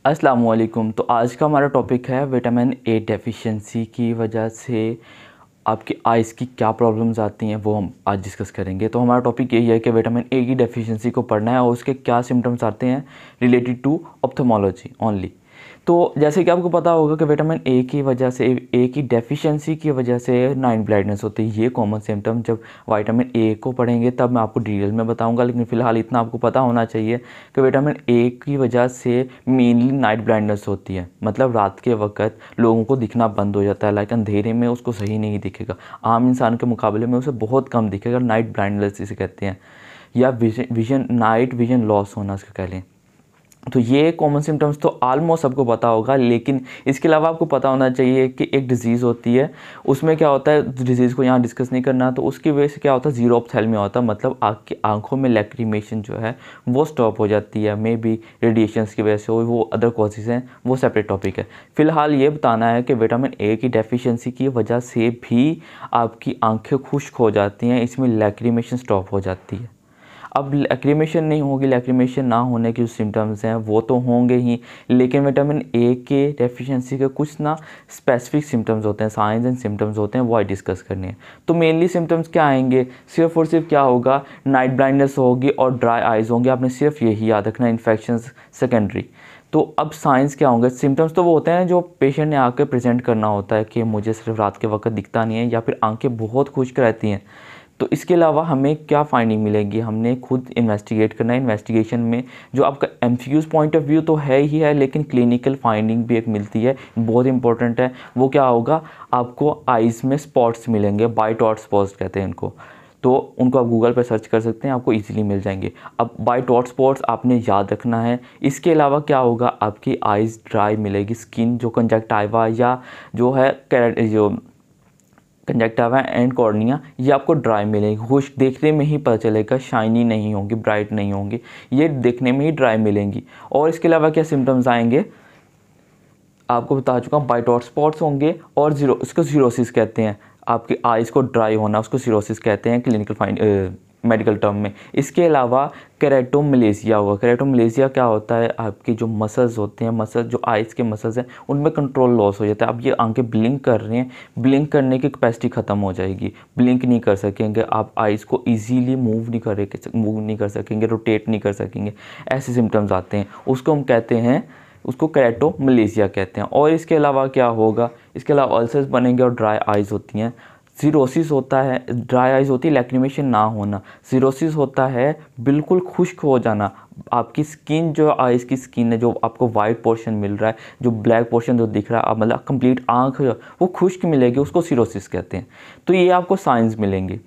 अस्सलाम वालेकुम। तो आज का हमारा टॉपिक है विटामिन ए डेफिशिएंसी की वजह से आपकी आइज़ की क्या प्रॉब्लम्स आती हैं, वो हम आज डिस्कस करेंगे। तो हमारा टॉपिक यही है कि विटामिन ए की डेफिशिएंसी को पढ़ना है और उसके क्या सिम्टम्स आते हैं रिलेटेड टू ऑप्थेमोलॉजी ओनली। तो जैसे कि आपको पता होगा कि विटामिन ए की वजह से, ए की डेफिशिएंसी की वजह से नाइट ब्लाइंडनेस होती है। ये कॉमन सिम्टम, जब विटामिन ए को पढ़ेंगे तब मैं आपको डिटेल में बताऊंगा, लेकिन फ़िलहाल इतना आपको पता होना चाहिए कि विटामिन ए की वजह से मेनली नाइट ब्लाइंडनेस होती है। मतलब रात के वक्त लोगों को दिखना बंद हो जाता है, लाइक अंधेरे में उसको सही नहीं दिखेगा। आम इंसान के मुकाबले में उसे बहुत कम दिखेगा। नाइट ब्लाइंडनेस इसे कहते हैं, या विजन नाइट विजन लॉस होना इसका कह लें। तो ये कॉमन सिम्टम्स तो ऑलमोस्ट सबको पता होगा, लेकिन इसके अलावा आपको पता होना चाहिए कि एक डिज़ीज़ होती है, उसमें क्या होता है, डिज़ीज़ को यहाँ डिस्कस नहीं करना। तो उसकी वजह से क्या होता है, ज़ीरो ऑप्थेल्मिया होता है। मतलब आपकी आंखों में लैक्रिमेशन जो है वो स्टॉप हो जाती है। मे बी रेडिएशंस की वजह से हो, वो अदर कॉजेज़ हैं, वो सेपरेट टॉपिक है। फ़िलहाल ये बताना है कि विटामिन ए की डेफिशिएंसी की वजह से भी आपकी आंखें खुश्क हो जाती हैं, इसमें लैक्रिमेशन स्टॉप हो जाती है। अब लैक्रिमेशन नहीं होगी, लैक्रिमेशन ना होने के जो सिम्टम्स हैं वो तो होंगे ही, लेकिन विटामिन ए के डेफिशिएंसी के कुछ ना स्पेसिफिक सिम्टम्स होते हैं, साइंस एंड सिम्टम्स होते हैं, वो आज डिस्कस करने हैं। तो मेनली सिम्टम्स क्या आएंगे, सिर्फ और सिर्फ क्या होगा, नाइट ब्लाइंडनेस होगी और ड्राई आइज़ होंगे। आपने सिर्फ यही याद रखना, इन्फेक्शन सेकेंडरी। तो अब साइंस क्या होंगे, सिम्टम्स तो वो होते हैं जो पेशेंट ने आकर प्रेजेंट करना होता है कि मुझे सिर्फ रात के वक्त दिखता नहीं है, या फिर आंखें बहुत खुश्क रहती हैं। तो इसके अलावा हमें क्या फाइंडिंग मिलेगी, हमने खुद इन्वेस्टिगेट करना है। इन्वेस्टिगेशन में जो आपका एमसीक्यूज़ पॉइंट ऑफ व्यू तो है ही है, लेकिन क्लिनिकल फाइंडिंग भी एक मिलती है, बहुत इंपॉर्टेंट है। वो क्या होगा, आपको आइज़ में स्पॉट्स मिलेंगे, वाइट हॉट स्पॉट्स कहते हैं इनको। तो उनको आप गूगल पर सर्च कर सकते हैं, आपको इजीली मिल जाएंगे। अब वाइट हॉट स्पॉट्स आपने याद रखना है। इसके अलावा क्या होगा, आपकी आइज़ ड्राई मिलेगी, स्किन जो कंजक्टिवा या जो है जो कंजक्टिवा एंड कॉर्निया, ये आपको ड्राई मिलेगी। खुश्क देखने में ही पता चलेगा, शाइनी नहीं होंगी, ब्राइट नहीं होंगी, ये देखने में ही ड्राई मिलेंगी। और इसके अलावा क्या सिम्टम्स आएंगे, आपको बता चुका हूँ, वाइट हॉट स्पॉट्स होंगे और इसको जीरोसिस कहते हैं। आपकी आइज़ को ड्राई होना, उसको जीरोसिस कहते हैं क्लिनिकल मेडिकल टर्म में। इसके अलावा केरेटोमलेजिया होगा। केरेटोमलेजिया क्या होता है, आपकी जो मसल्स होते हैं, मसल्स जो आइज़ के मसल्स हैं, उनमें कंट्रोल लॉस हो जाता है। अब ये आंखें ब्लिंक कर रही हैं, ब्लिंक करने की कैपेसिटी ख़त्म हो जाएगी, ब्लिंक नहीं कर सकेंगे आप, आइज़ को ईजीली मूव नहीं कर सकेंगे, रोटेट नहीं कर सकेंगे, ऐसे सिम्टम्स आते हैं। उसको हम कहते हैं, उसको केरेटोमलेजिया कहते हैं। और इसके अलावा क्या होगा, इसके अलावा अल्सर्स बनेंगे और ड्राई आइज़ होती हैं। सीरोसिस होता है, ड्राई आइज़ होती है लैक्रिमेशन ना होना। सीरोसिस होता है बिल्कुल खुश्क हो जाना, आपकी स्किन जो आइज़ की स्किन है, जो आपको वाइट पोर्शन मिल रहा है, जो ब्लैक पोर्शन जो दिख रहा है, मतलब कंप्लीट आँख वो खुश्क मिलेगी, उसको सीरोसिस कहते हैं। तो ये आपको साइंस मिलेंगे।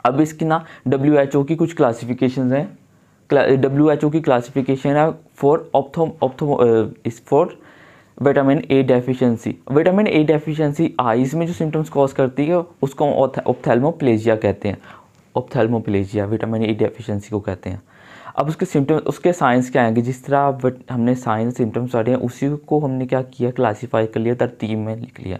अब इसकी ना WHO की कुछ क्लासिफिकेशन हैं। WHO की क्लासिफिकेशन है for vitamin A deficiency. Vitamin A deficiency eyes में जो सिम्टम्स कॉज करती है उसको ऑप्थेल्मोप्लेजिया कहते हैं। ऑप्थेल्मोप्लेजिया विटामिन ए डेफिशिएंसी को कहते हैं। अब उसके सिम्टम्स, उसके साइंस क्या आएंगे, जिस तरह हमने साइंस सिम्टम्स आ रहे हैं उसी को हमने क्या किया, क्लासीफाई कर लिया, तरतीब में लिख लिया,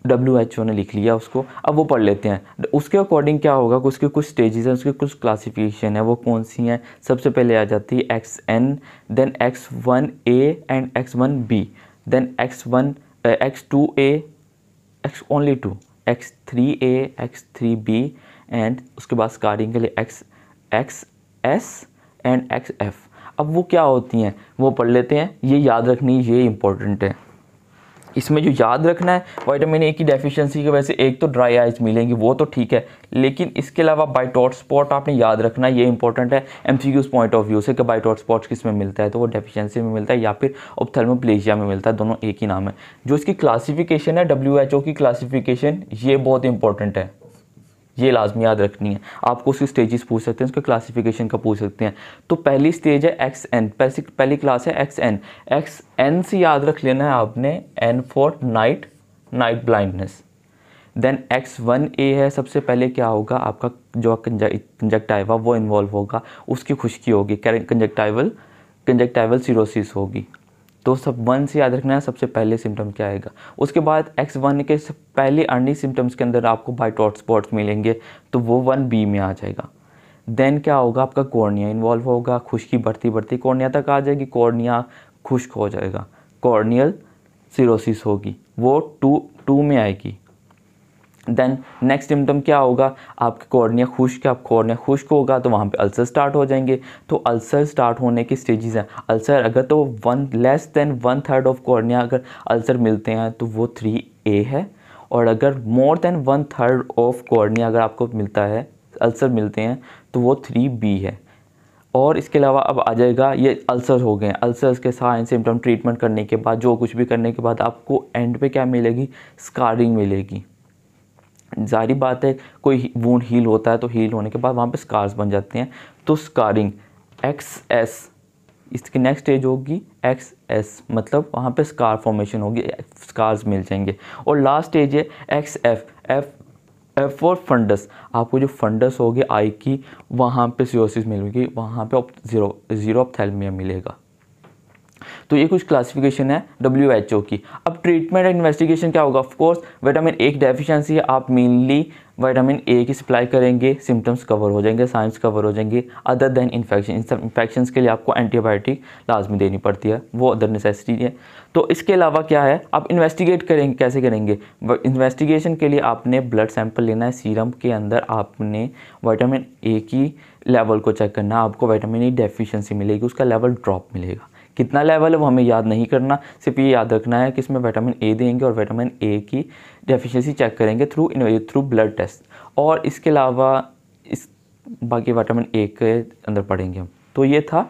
WHO ने लिख लिया उसको। अब वो पढ़ लेते हैं। उसके अकॉर्डिंग क्या होगा, उसके कुछ स्टेजेस हैं, उसके कुछ क्लासिफिकेशन है। वो कौन सी हैं, सबसे पहले आ जाती है XN, then X1A and X1B, then X2A, only 2, X3A, X3B, and उसके बाद स्कारिंग के लिए XS एंड XF। अब वो क्या होती हैं वो पढ़ लेते हैं, ये याद रखनी, ये इंपॉर्टेंट है। इसमें जो याद रखना है, विटामिन ए की डेफिशिएंसी की वजह से एक तो ड्राई आइज मिलेंगी, वो तो ठीक है, लेकिन इसके अलावा वाइट हॉट स्पॉट आपने याद रखना, ये इंपॉर्टेंट है एमसीक्यूज़ पॉइंट ऑफ व्यू से कि वाइट हॉट स्पॉट्स किस में मिलता है, तो वो डेफिशिएंसी में मिलता है या फिर ऑप्थेल्मोप्लेजिया में मिलता है, दोनों एक ही नाम है। जो इसकी क्लासिफिकेशन है, WHO की क्लासिफिकेशन, ये बहुत इंपॉर्टेंट है, ये लाजमी याद रखनी है। आपको उसकी स्टेजेस पूछ सकते हैं, उसके क्लासिफिकेशन का पूछ सकते हैं। तो पहली स्टेज है XN, पहली क्लास है XN से याद रख लेना है आपने, N for night blindness. Then X1A है, सबसे पहले क्या होगा, आपका जो कंजक्टिवा वो इन्वॉल्व होगा, उसकी खुश्की होगी, कंजक्टिवल सीरोसिस होगी। तो सब 1 से याद रखना है, सबसे पहले सिम्टम क्या आएगा। उसके बाद X1 के पहले अर्ली सिम्टम्स के अंदर आपको वाइट हॉट स्पॉट्स मिलेंगे, तो वो 1B में आ जाएगा। देन क्या होगा, आपका कॉर्निया इन्वॉल्व होगा, खुश्की बढ़ती बढ़ती कॉर्निया तक आ जाएगी। खुश्क हो जाएगा, कॉर्नियल सिरोसिस होगी, वो टू में आएगी। देन नेक्स्ट सिम्टम क्या होगा, आपकी कॉर्निया खुश्क है, आप कॉर्निया खुश्क होगा तो वहाँ पे अल्सर स्टार्ट हो जाएंगे। तो अल्सर स्टार्ट होने की स्टेजेस हैं। अल्सर अगर तो लेस देन 1/3 ऑफ कॉर्निया अगर अल्सर मिलते हैं तो वो 3A है, और अगर मोर देन 1/3 ऑफ कॉर्निया अगर आपको मिलता है अल्सर मिलते हैं तो वो 3B है। और इसके अलावा अब आ जाएगा, ये अल्सर हो गए। अल्सर्स के साइन सिम्टम ट्रीटमेंट करने के बाद, जो कुछ भी करने के बाद आपको एंड पे क्या मिलेगी, स्कारिंग मिलेगी। जारी बात है, कोई वूंड हील होता है तो हील होने के बाद वहाँ पे स्कार्स बन जाते हैं। तो स्कारिंग XS, इसकी नेक्स्ट स्टेज होगी XS, मतलब वहाँ पे स्कार फॉर्मेशन होगी, स्कार्स मिल जाएंगे। और लास्ट स्टेज है XF, F फॉर फंडस, आपको जो फंडस होगी आई की वहाँ पे सिरोसिस मिलेगी, वहाँ पे जीरो ऑप्थेल्मिया मिलेगा। तो ये कुछ क्लासिफिकेशन है WHO की। अब ट्रीटमेंट एंड इन्वेस्टिगेशन क्या होगा, ऑफ कोर्स विटामिन A की डेफिशिएंसी है, आप मेनली विटामिन A की सप्लाई करेंगे, सिम्टम्स कवर हो जाएंगे, साइंस कवर हो जाएंगे। अदर देन इन्फेक्शन, इन सब इन्फेक्शंस के लिए आपको एंटीबायोटिक लाजमी देनी पड़ती है, वो अदर नेसेसिटी है। तो इसके अलावा क्या है, आप इन्वेस्टिगेट करेंगे, कैसे करेंगे, इन्वेस्टिगेशन के लिए आपने ब्लड सैंपल लेना है, सीरम के अंदर आपने विटामिन A की लेवल को चेक करना है, आपको विटामिन E डेफिशिएंसी मिलेगी, उसका लेवल ड्रॉप मिलेगा। कितना लेवल है वो हमें याद नहीं करना, सिर्फ ये याद रखना है कि इसमें विटामिन A देंगे और विटामिन A की डेफिशिएंसी चेक करेंगे थ्रू ब्लड टेस्ट। और इसके अलावा इस बाकी विटामिन A के अंदर पढ़ेंगे हम। तो ये था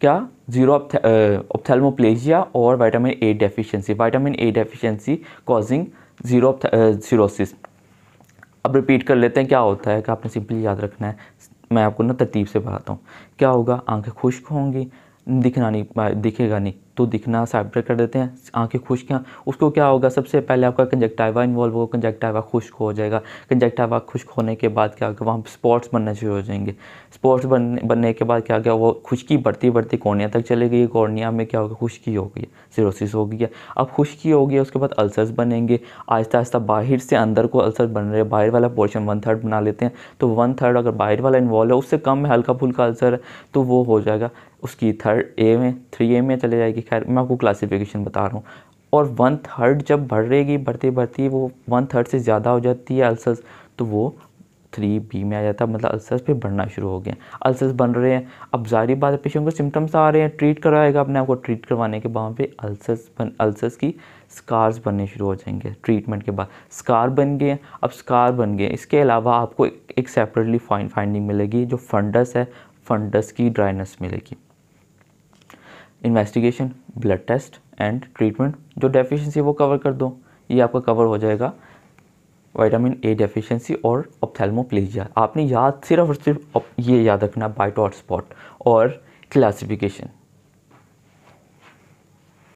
क्या, जीरो ऑप्थेल्मोप्लेजिया और vitamin A deficiency, vitamin A deficiency causing zero cirrhosis. अब रिपीट कर लेते हैं क्या होता है, कि आपने सिंपली याद रखना है। मैं आपको ना तरतीब से बताता हूँ। क्या होगा, आंखें खुश्क होंगी, दिखेगा नहीं, तो दिखना साइड कर देते हैं, आंखें खुश्क हैं, उसको क्या होगा, सबसे पहले आपका कंजक्टिवा इन्वॉल्व होगा, कंजक्टिवा खुश्क हो जाएगा। कंजक्टिवा खुश्क होने के बाद क्या होगा, वहाँ पर स्पॉट्स बनना शुरू हो जाएंगे। स्पॉट्स बनने के बाद क्या होगा, वो खुश्की बढ़ती बढ़ती कॉर्निया तक चले गई, कॉर्निया में क्या होगा, खुश्की हो गई, सिरोसिस हो गई है। अब खुश्की हो गई, उसके बाद अल्सर्स बनेंगे, आहिस्ता आहिस्ता बाहर से अंदर को अल्सर बन रहे हैं। बाहर वाला पोर्शन 1/3 बना लेते हैं, तो 1/3 अगर बाहर वाला इन्वॉल्व है, उससे कम में हल्का फुल्का अल्सर है तो वो हो जाएगा, उसकी 3A में चले जाएगी। खैर मैं आपको क्लासिफिकेशन बता रहा हूँ। और 1/3 जब बढ़ेगी, बढ़ती बढ़ती वो 1/3 से ज़्यादा हो जाती है अल्सर्स, तो वो 3B में आ जाता है, मतलब अल्सर्स पे बढ़ना शुरू हो गए, अल्सर्स बन रहे हैं। अब जारी बात है, पेशेंट को सिम्टम्स आ रहे हैं, ट्रीट कराएगा अपने आप को, ट्रीट करवाने के बाद पे अल्सर्स की स्कार्स बनने शुरू हो जाएंगे। ट्रीटमेंट के बाद स्कार बन गए। अब स्कार बन गए, इसके अलावा आपको एक सेपरेटली फाइंडिंग मिलेगी, जो फंडस है, फंडस की ड्राइनेस मिलेगी। Investigation, blood test and treatment, जो डेफिशिएंसी वो कवर कर दो, ये आपका कवर हो जाएगा, विटामिन A डेफिशिएंसी और ऑप्थेल्मोप्लेजिया। आपने सिर्फ ये याद रखना, बाइट और स्पॉट और क्लासिफिकेशन।